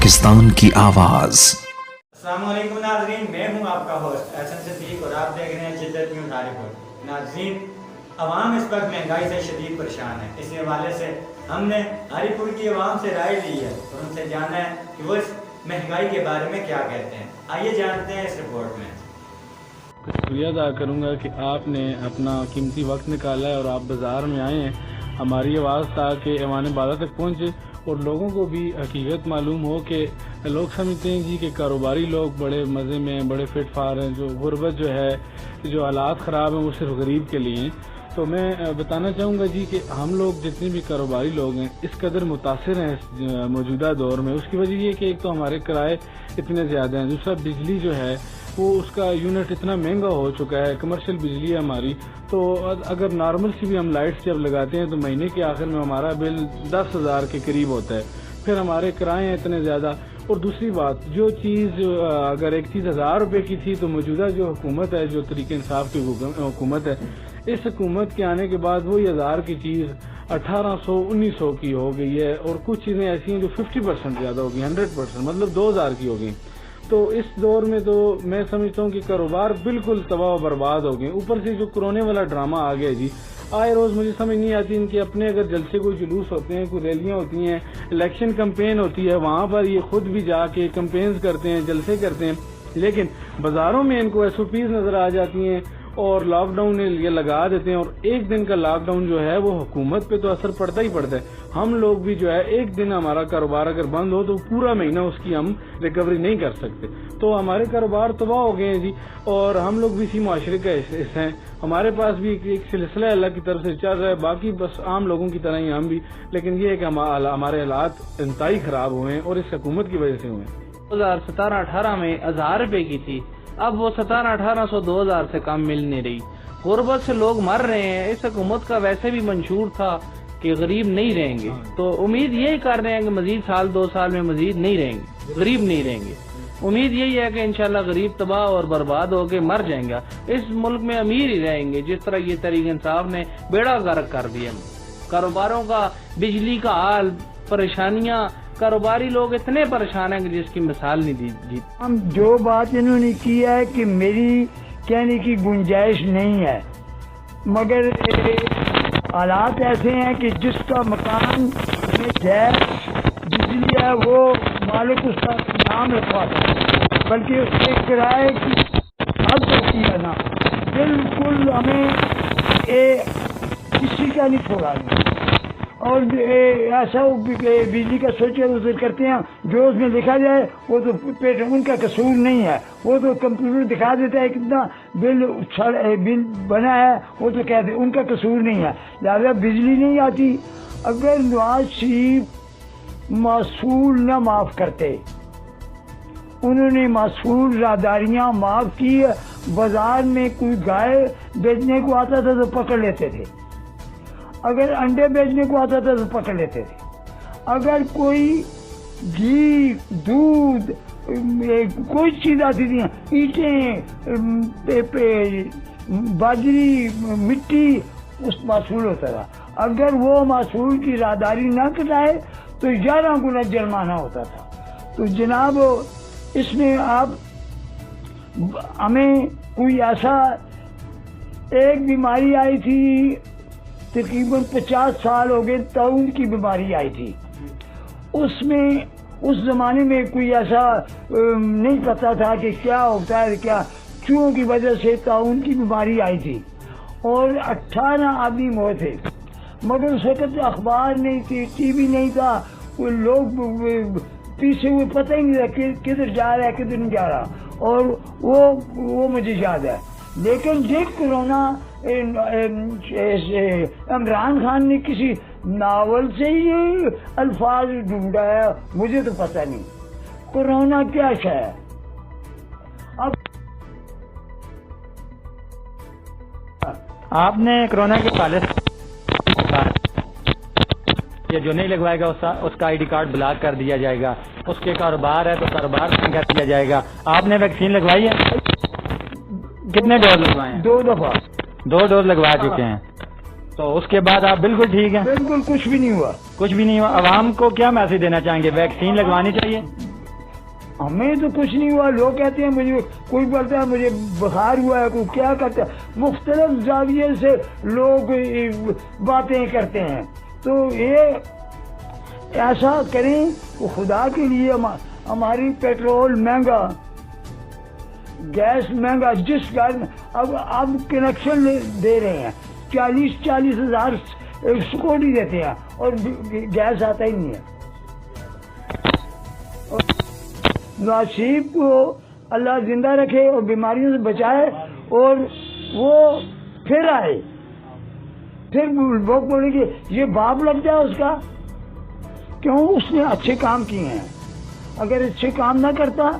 पाकिस्तान की आवाज। अस्सलाम वालेकुम नाज़रीन, मैं हूं आपका होस्ट एहसन सिद्दीक और आप देख रहे हैं जिद्दत न्यूज़ हारीपुर। नाज़रीन, अवाम इस वक्त महंगाई से शदीद परेशान है। इस हवाले से हमने हारीपुर की अवाम से राय ली है और उनसे जानना है कि वो इस महंगाई के बारे में क्या कहते हैं। आइए जानते हैं इस रिपोर्ट में। शुक्रिया अदा करूँगा कि आपने अपना कीमती वक्त निकाला है और आप बाज़ार में आए हैं हमारी आवाज़ ताकि ऐवान बाला तक पहुँचे और लोगों को भी हकीकत मालूम हो कि लोग समझते हैं जी कि कारोबारी लोग बड़े मज़े में बड़े फिट फार हैं, जो गुर्बत जो है, जो हालात ख़राब हैं वो सिर्फ गरीब के लिए हैं। तो मैं बताना चाहूँगा जी कि हम लोग जितने भी कारोबारी लोग हैं इस कदर मुतासिर हैं इस मौजूदा दौर में। उसकी वजह ये कि एक तो हमारे किराए इतने ज़्यादा हैं, दूसरा बिजली जो है वो उसका यूनिट इतना महंगा हो चुका है, कमर्शियल बिजली है हमारी। तो अगर नॉर्मल सी भी हम लाइट्स जब लगाते हैं तो महीने के आखिर में हमारा बिल 10,000 के करीब होता है। फिर हमारे किराए हैं इतने ज़्यादा। और दूसरी बात, जो चीज़ अगर एक चीज़ 1,000 रुपये की थी तो मौजूदा जो हुकूमत है, जो तरीके इंसाफ की हुकूमत है, इस हुकूमत के आने के बाद वही 1,000 की चीज़ 1,800-1,900 की हो गई है। और कुछ चीज़ें ऐसी हैं जो 50% ज़्यादा हो गई, 100%, मतलब 2,000 की हो गई। तो इस दौर में तो मैं समझता हूँ कि कारोबार बिल्कुल तबाह और बर्बाद हो गए। ऊपर से जो कोरोना वाला ड्रामा आ गया जी, आए रोज़ मुझे समझ नहीं आती इनके अपने अगर जलसे कोई जुलूस होते हैं, कोई रैलियाँ होती हैं, इलेक्शन कैंपेन होती है, वहाँ पर ये खुद भी जाके कैंपेन्स करते हैं, जलसे करते हैं, लेकिन बाज़ारों में इनको SOPs नज़र आ जाती हैं और लॉकडाउन ये लगा देते हैं। और एक दिन का लॉकडाउन जो है वो हुकूमत पे तो असर पड़ता ही पड़ता है। हम लोग भी जो है एक दिन हमारा कारोबार अगर बंद हो तो पूरा महीना उसकी हम रिकवरी नहीं कर सकते। तो हमारे कारोबार तबाह हो गए हैं जी। और हम लोग भी इसी माशरे का हिस्सा हैं। हमारे पास भी एक सिलसिला अल्लाह की तरफ से चल रहा है, बाकी बस आम लोगों की तरह ही हम भी। लेकिन ये है कि हमारे हालात इंतहाई खराब हुए हैं और इस हुकूमत की वजह से हुए हैं। 2017-18 में 1,000 रुपए की थी, अब वो 1700-1800 2,000 से कम मिल नहीं रही। गुर्बत से लोग मर रहे हैं। इस हुकूमत का वैसे भी मंशूर था कि गरीब नहीं रहेंगे, तो उम्मीद यही कर रहे हैं कि मजीद साल 2 साल में मजीद नहीं रहेंगे, गरीब नहीं रहेंगे। उम्मीद यही है कि इंशाल्लाह गरीब तबाह और बर्बाद होके मर जाएंगे। इस मुल्क में अमीर ही रहेंगे जिस तरह ये तहरीक इंसाफ ने बेड़ा गर्क कर दिया। कारोबारों का, बिजली का हाल, परेशानियां, कारोबारी लोग इतने परेशान हैं कि जिसकी मिसाल नहीं दी। हम जो बात इन्होंने की है कि मेरी कहने की गुंजाइश नहीं है, मगर हालात ऐसे हैं कि जिसका मकान में गैस बिजली है वो मालिक उसका नाम रखवाता है, बल्कि उसके किराए की हद होती है ना। बिल्कुल हमें किसी का नहीं छोड़ा नहीं। और ऐसा बिजली का स्विच उधर करते हैं, जो उसमें लिखा जाए वो तो पेट उनका कसूर नहीं है। वो तो कंप्यूटर दिखा देता है कितना बिल बना है, वो तो कहते हैं उनका कसूर नहीं है। लिहाजा बिजली नहीं आती। अगर नवाज शरीफ मासूल न माफ करते, उन्होंने मासूल राहदारियां माफ की। बाजार में कोई गाय बेचने को आता था तो पकड़ लेते थे, अगर अंडे बेचने को आता था तो पकड़ लेते थे, अगर कोई घी, दूध, कोई चीज आती थी, ईंटें, बाजरी, मिट्टी, उस मासूल होता था। अगर वो मासूल की राहदारी न कटाए तो 11 गुना जुर्माना होता था। तो जनाब, इसमें आप हमें कोई ऐसा, एक बीमारी आई थी तकरीबन 50 साल हो गए, ताउन की बीमारी आई थी। उसमें उस जमाने में कोई ऐसा नहीं पता था कि क्या होता है, क्या चूहों की वजह से ताउन की बीमारी आई थी और 18 आदमी मौत थे। मगर उस वक्त अखबार नहीं थी, TV नहीं था, वो लोग पीछे हुए पता ही नहीं था किधर जा रहा है किधर नहीं जा रहा। और वो मुझे याद है। लेकिन जब कोरोना, इमरान खान ने किसी नावल से ही अल्फाज ढूंढा है, मुझे तो पता नहीं कोरोना क्या है। अब आपने कोरोना के पहले ये जो नहीं लगवाएगा उसका ID कार्ड ब्लॉक कर दिया जाएगा, उसके कारोबार है तो कारोबार बंद कर दिया जाएगा। आपने वैक्सीन लगवाई है? कितने डोज लगवाए हैं? 2 दफा 2 डोज लगवा चुके हैं। तो उसके बाद आप बिल्कुल ठीक हैं? बिल्कुल कुछ भी नहीं हुआ। कुछ भी नहीं हुआ। आवाम को क्या मैसेज देना चाहेंगे? वैक्सीन लगवानी चाहिए? हमें तो कुछ नहीं हुआ। लोग कहते हैं मुझे कोई बोलता है मुझे बुखार हुआ है, कोई क्या करता है, मुख्तलिफ जाविये से लोग बातें करते हैं। तो ये ऐसा करें तो खुदा के लिए हमारी पेट्रोल महंगा, गैस महंगा, जिस घर में अब कनेक्शन दे रहे हैं 40-40 हज़ार सिक्योरिटी देते हैं और गैस आता ही नहीं है। नवाज़ को अल्लाह जिंदा रखे और बीमारियों से बचाए और वो फिर आए, फिर लोग बोलेंगे ये बाप लग जाए उसका, क्यों? उसने अच्छे काम किए हैं। अगर अच्छे काम ना करता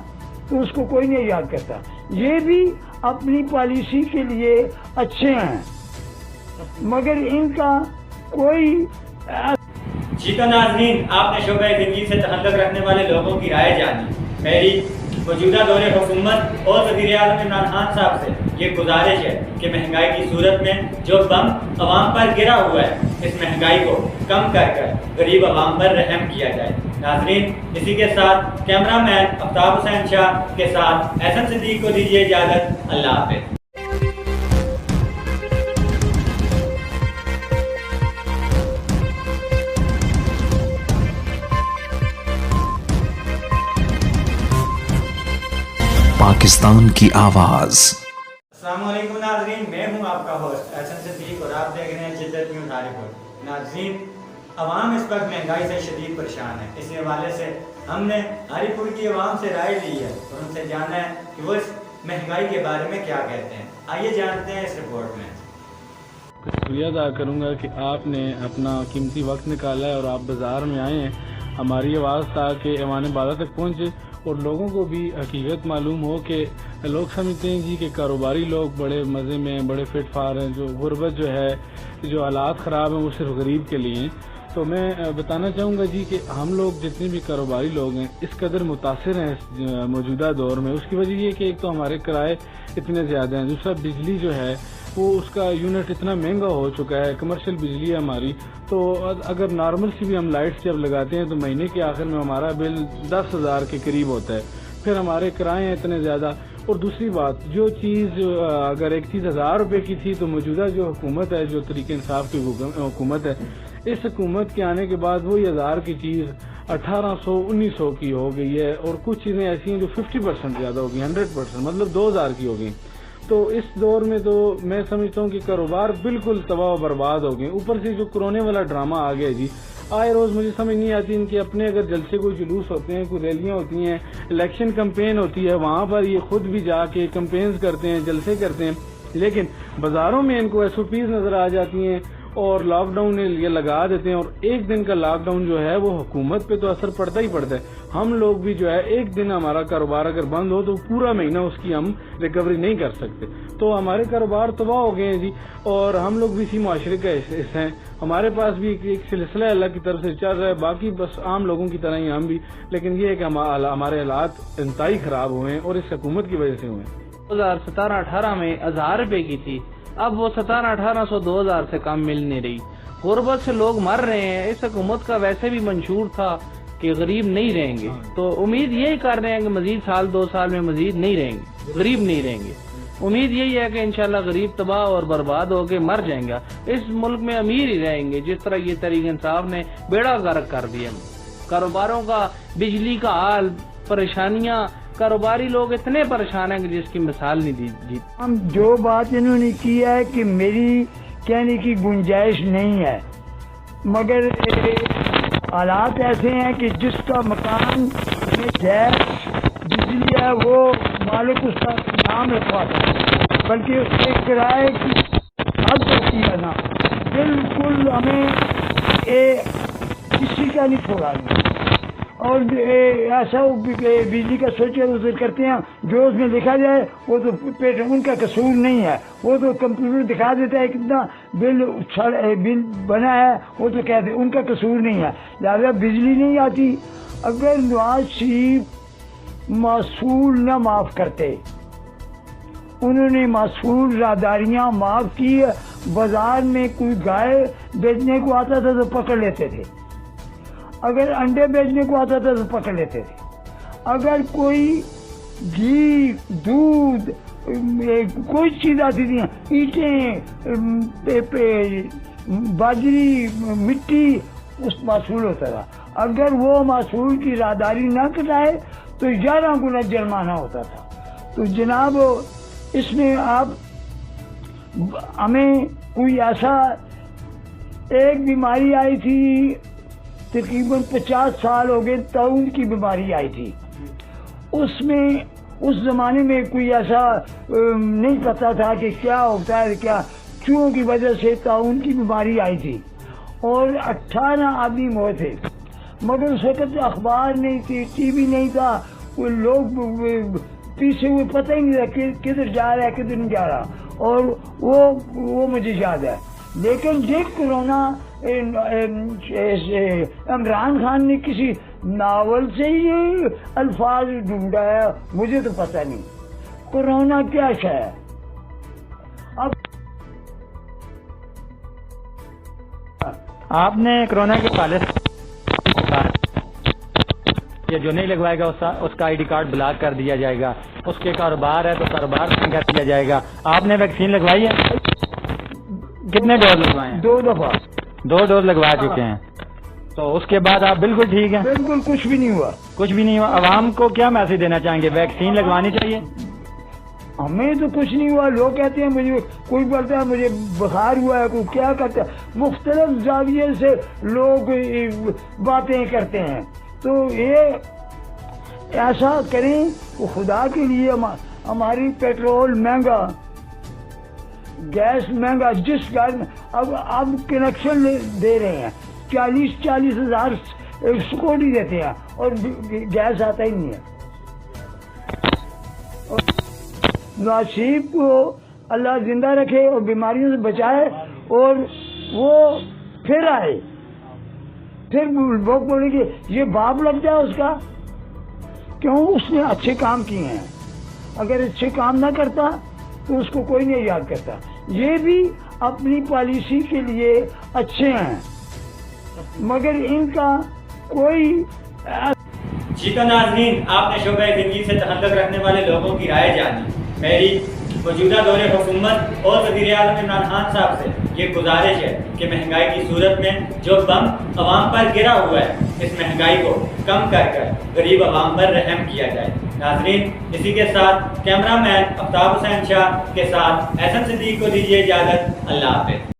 तो उसको कोई नहीं याद करता। ये भी अपनी पॉलिसी के लिए अच्छे हैं, मगर इनका कोई जी। तो नाज़रीन, आपने शोबे ज़िंदगी से तअल्लुक़ रखने वाले लोगों की राय जानी। मेरी मौजूदा दौरे हुकूमत और वज़ीर-ए-आज़म इमरान खान साहब से ये गुजारिश है कि महंगाई की सूरत में जो बम अवाम पर गिरा हुआ है, इस महंगाई को कम कर गरीब अवाम पर रहम किया जाए। नाज़रीन, इसी के साथ कैमरामैन आफ्ताब हुसैन शाह के साथ एहसन सिद्दीक को दीजिए इजाज़त। अल्लाह हाफ़िज़। पाकिस्तान की आवाज़। अस्सलाम वालेकुम नाज़रीन, मैं हूं आपका होस्ट एहसन सिद्दीक और आप देख रहे हैं जिद्दत न्यूज़ हारीपुर। नाज़रीन, अवाम इस वक्त महंगाई से शदीद परेशान है। इस हवाले से हमने हारीपुर की अवाम से राय ली है और उनसे जानना है कि वो इस महंगाई के बारे में क्या कहते हैं। आइए जानते हैं इस रिपोर्ट में। शुक्रिया अदा करूँगा कि आपने अपना कीमती वक्त निकाला है और आप बाज़ार में आए हैं हमारी आवाज़ ताकि ऐवान बाला तक पहुँचे और लोगों को भी हकीकत मालूम हो कि लोग समझते हैं जी कि कारोबारी लोग बड़े मज़े में, बड़े फिट फार हैं, जो गुर्बत जो है, जो हालात ख़राब हैं वो सिर्फ गरीब के लिए हैं। तो मैं बताना चाहूँगा जी कि हम लोग जितने भी कारोबारी लोग हैं इस कदर मुतासिर हैं इस मौजूदा दौर में। उसकी वजह ये कि एक तो हमारे किराए इतने ज़्यादा हैं, दूसरा बिजली जो है वो उसका यूनिट इतना महंगा हो चुका है, कमर्शियल बिजली है हमारी। तो अगर नॉर्मल सी भी हम लाइट्स जब लगाते हैं तो महीने के आखिर में हमारा बिल 10,000 के करीब होता है। फिर हमारे किराए हैं इतने ज़्यादा। और दूसरी बात, जो चीज़ अगर एक चीज़ 1000 रुपये की थी तो मौजूदा जो हुकूमत है, जो तरीके इंसाफ की हुकूमत है, इस हुकूमत के आने के बाद वही 1000 की चीज़ 1800-1900 की हो गई है। और कुछ चीज़ें ऐसी हैं जो 50% ज़्यादा हो गई, 100%, मतलब 2000 की हो गई। तो इस दौर में तो मैं समझता हूँ कि कारोबार बिल्कुल तबाह और बर्बाद हो गए। ऊपर से जो कोरोना वाला ड्रामा आ गया जी, आए रोज़ मुझे समझ नहीं आती इनके अपने अगर जलसे कोई जुलूस होते हैं, कोई रैलियाँ होती हैं, इलेक्शन कैंपेन होती है, वहाँ पर ये खुद भी जाके कैंपेन्स करते हैं, जलसे करते हैं, लेकिन बाज़ारों में इनको SOPs नज़र आ जाती हैं और लॉकडाउन ये लगा देते हैं। और एक दिन का लॉकडाउन जो है वो हुकूमत पे तो असर पड़ता ही पड़ता है। हम लोग भी जो है एक दिन हमारा कारोबार अगर बंद हो तो पूरा महीना उसकी हम रिकवरी नहीं कर सकते। तो हमारे कारोबार तबाह हो गए हैं जी। और हम लोग भी इसी मुआशरे का हिस्सा हैं। हमारे पास भी एक सिलसिला अल्लाह की तरफ से चल रहा है, बाकी बस आम लोगों की तरह ही हम भी, लेकिन ये है कि हमारे हालात इंतहाई खराब हुए हैं और इस हुकूमत की वजह से हुए हैं। 2017-18 में 1000 रुपए की थी, अब वो 1700-1800 2000 से कम मिल नहीं रही। गुर्बत से लोग मर रहे हैं। इस हुकूमत का वैसे भी मंशूर था कि गरीब नहीं रहेंगे, तो उम्मीद यही कर रहे हैं कि मजीद 1-2 साल में मजीद नहीं रहेंगे, गरीब नहीं रहेंगे। उम्मीद यही है कि इंशाल्लाह गरीब तबाह और बर्बाद होके मर जाएंगे। इस मुल्क में अमीर ही रहेंगे, जिस तरह ये तहरीक इंसाफ ने बेड़ा गर्क कर दिया। कारोबारों का, बिजली का हाल, परेशानियां, कारोबारी लोग इतने परेशान हैं कि जिसकी मिसाल नहीं दी। हम जो बात इन्होंने की है कि मेरी कहने की गुंजाइश नहीं है, मगर हालात ऐसे हैं कि जिसका मकान में गैस बिजली है वो मालिक उसका नाम रखवाता है, बल्कि उसके किराए की हद होती है ना। बिल्कुल हमें किसी का नहीं छोड़ा। और ऐसा बिजली का स्विच उधर करते हैं, जो उसमें लिखा जाए वो तो पेट उनका कसूर नहीं है। वो तो कंप्यूटर दिखा देता है कितना बिल बना है, वो तो कहते उनका कसूर नहीं है। लिहाजा बिजली नहीं आती। अगर नवाज शरीफ मासूल न माफ करते, उन्होंने मासूल राहदारियाँ माफ की। बाजार में कोई गाय बेचने को आता था तो पकड़ लेते थे, अगर अंडे बेचने को आता था तो पकड़ लेते थे। अगर कोई घी, दूध, कोई चीज आती थी, ईंटें, बाजरी, मिट्टी, उस मासूल होता था। अगर वो मासूल की राहदारी ना कटाए तो 11 गुना जुर्माना होता था। तो जनाब इसमें आप हमें कोई ऐसा, एक बीमारी आई थी तकरीबन 50 साल हो गए, ताउन की बीमारी आई थी। उसमें उस जमाने में कोई ऐसा नहीं पता था कि क्या होता है, क्या चूहों की वजह से ताउन की बीमारी आई थी और 18 आदमी मरे थे। मगर उस वक्त अखबार नहीं थी, टीवी नहीं था, वो लोग पीछे हुए पता ही नहीं था कि किधर जा रहा है किधर नहीं जा रहा। और वो मुझे याद है। लेकिन जब कोरोना इमरान खान ने किसी नावल से ही अल्फाज ढूंढा है, मुझे तो पता नहीं कोरोना क्या है। अब आपने कोरोना के पहले ये जो नहीं लगवाएगा उसका आईडी कार्ड ब्लॉक कर दिया जाएगा, उसके कारोबार है तो कारोबार बंद कर दिया जाएगा। आपने वैक्सीन लगवाई है? कितने डोज लगवाए हैं? 2 दफा 2 डोज लगवा चुके हैं। तो उसके बाद आप बिल्कुल ठीक हैं? बिल्कुल कुछ भी नहीं हुआ। कुछ भी नहीं हुआ। आवाम को क्या मैसेज देना चाहेंगे? वैक्सीन लगवानी चाहिए? हमें तो कुछ नहीं हुआ। लोग कहते हैं मुझे, कोई बोलता है मुझे बुखार हुआ है, कोई क्या करता है, मुख्तलिफ जाविये से लोग बातें करते हैं। तो ये ऐसा करें तो खुदा के लिए हमारी पेट्रोल महंगा, गैस महंगा, जिस घर में अब कनेक्शन दे रहे हैं 40-40 हजार सिक्योरिटी देते हैं और गैस आता ही नहीं है। नसीब को अल्लाह जिंदा रखे और बीमारियों से बचाए और वो फिर आए। फिर लोग बोलेंगे ये बाप लग जाए उसका, क्यों? उसने अच्छे काम किए हैं। अगर अच्छे काम ना करता तो उसको कोई नहीं याद करता। ये भी अपनी पॉलिसी के लिए अच्छे हैं, मगर इनका कोई। जी तो नाज़रीन, आपने शोबे ज़िंदगी से तअल्लुक़ रखने वाले लोगों की राय जानी। मेरी मौजूदा दौरे हुकूमत और वज़ीर आज़म इमरान खान साहब से ये गुजारिश है कि महंगाई की सूरत में जो बम अवाम पर गिरा हुआ है, इस महंगाई को कम कर कर गरीब अवाम पर रहम किया जाए। नाज़रीन, इसी के साथ कैमरामैन आफ्ताब हुसैन शाह के साथ एहसन सिद्दीक को दीजिए इजाज़त। अल्लाह हाफ़िज़।